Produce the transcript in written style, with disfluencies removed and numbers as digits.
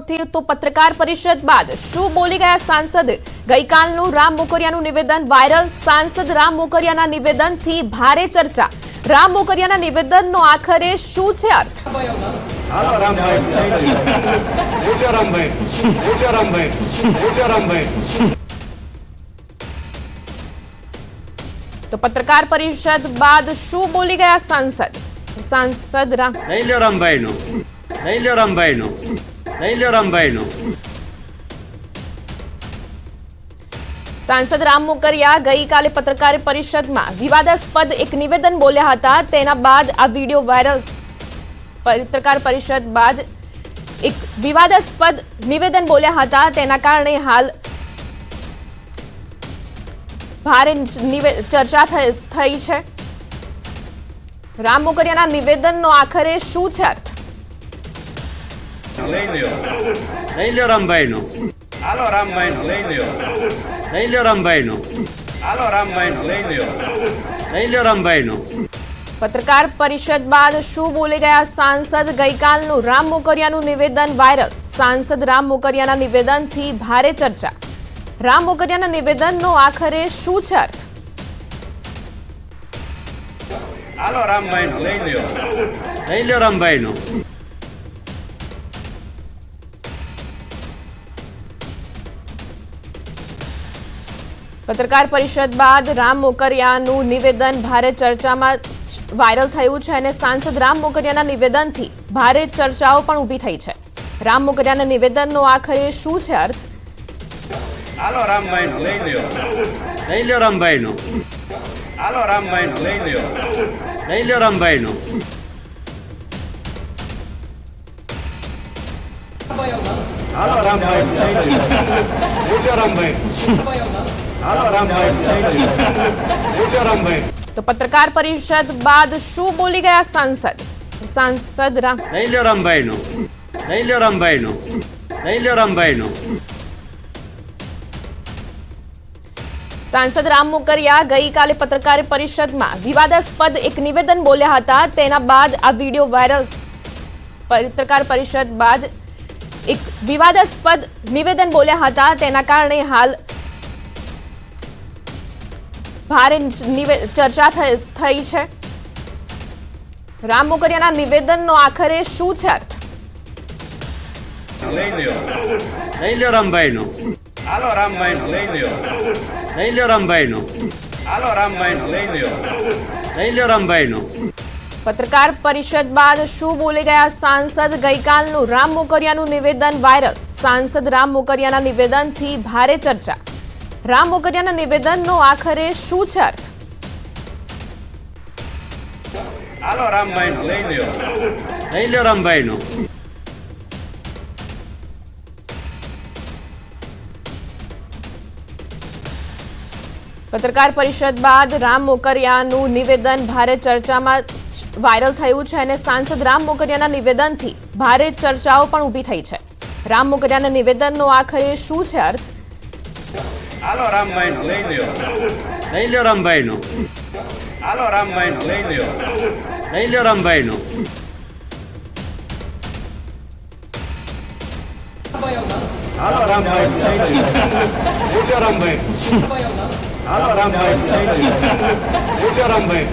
રાજકોટથી તો પત્રકાર પરિષદ બાદ શું બોલી ગયા સાંસદ? ગઈકાલનું રામ મોકરિયાનું નિવેદન વાયરલ. સાંસદ રામ મોકરિયાના નિવેદનથી ભારે ચર્ચા. રામ મોકરિયાના નિવેદનનો આખરે શું છે અર્થ? હાલો રામભાઈ. તો પત્રકાર પરિષદ બાદ શું બોલી ગયા સાંસદ? સાંસદ રામ સાંસદ રામ મોકરિયા ગઈકાલે પત્રકાર પરિષદમાં વિવાદાસ્પદ એક નિવેદન બોલ્યા હતા. તેના બાદ આ વિડીયો વાયરલ. પત્રકાર પરિષદ બાદ એક વિવાદાસ્પદ નિવેદન બોલ્યા હતા. તેના કારણે હાલ ભારે ચર્ચા થઈ છે. રામ મોકરિયાના નિવેદનનો આખરે શું છે અર્થ? પત્રકાર પરિષદ બાદ શું બોલી ગયા સાંસદ? ગઈકાલનું રામ મોકરિયાનું નિવેદન વાયરલ. સાંસદ રામ મોકરિયાના નિવેદનથી ભારે ચર્ચા. રામ મોકરિયાના નિવેદનનો આખરે શું છે અર્થ? પત્રકાર પરિષદ બાદ રામ મોકરિયાનું નિવેદન ભારે ચર્ચામાં વાયરલ થયું છે અને સાંસદ રામ મોકરિયાના નિવેદનથી ભારે ચર્ચાઓ પણ ઊભી થઈ છે. રામ મોકરિયાના નિવેદનનો આખરે શું છે અર્થ? તો પત્રકાર પરિષદ બાદ શું બોલી ગયા સાંસદ? સાંસદ સાંસદ રામ મોકરિયા ગઈકાલે પત્રકાર પરિષદમાં વિવાદાસ્પદ એક નિવેદન બોલ્યા હતા. તેના બાદ આ વિડીયો વાયરલ. પત્રકાર પરિષદ બાદ એક વિવાદાસ્પદ નિવેદન બોલ્યા હતા. તેના કારણે હાલ ભારે ચર્ચા થઈ છે. રામ મોકરિયાના નિવેદનનો આખરે શું છે અર્થ? પત્રકાર પરિષદ બાદ શું બોલી ગયા સાંસદ? ગઈકાલનું રામ મોકરિયાનું નિવેદન વાયરલ. સાંસદ રામ મોકરિયાના નિવેદનથી ભારે ચર્ચા. રામ મોકરિયાના નિવેદનનો આખરે શું છે અર્થ? પત્રકાર પરિષદ બાદ રામ મોકરિયાનું નિવેદન ભારે ચર્ચામાં વાયરલ થયું છે અને સાંસદ રામ મોકરિયાના નિવેદનથી ભારે ચર્ચાઓ પણ ઊભી થઈ છે. રામ મોકરિયાના નિવેદનનો આખરે શું છે અર્થ? રામભાઈ.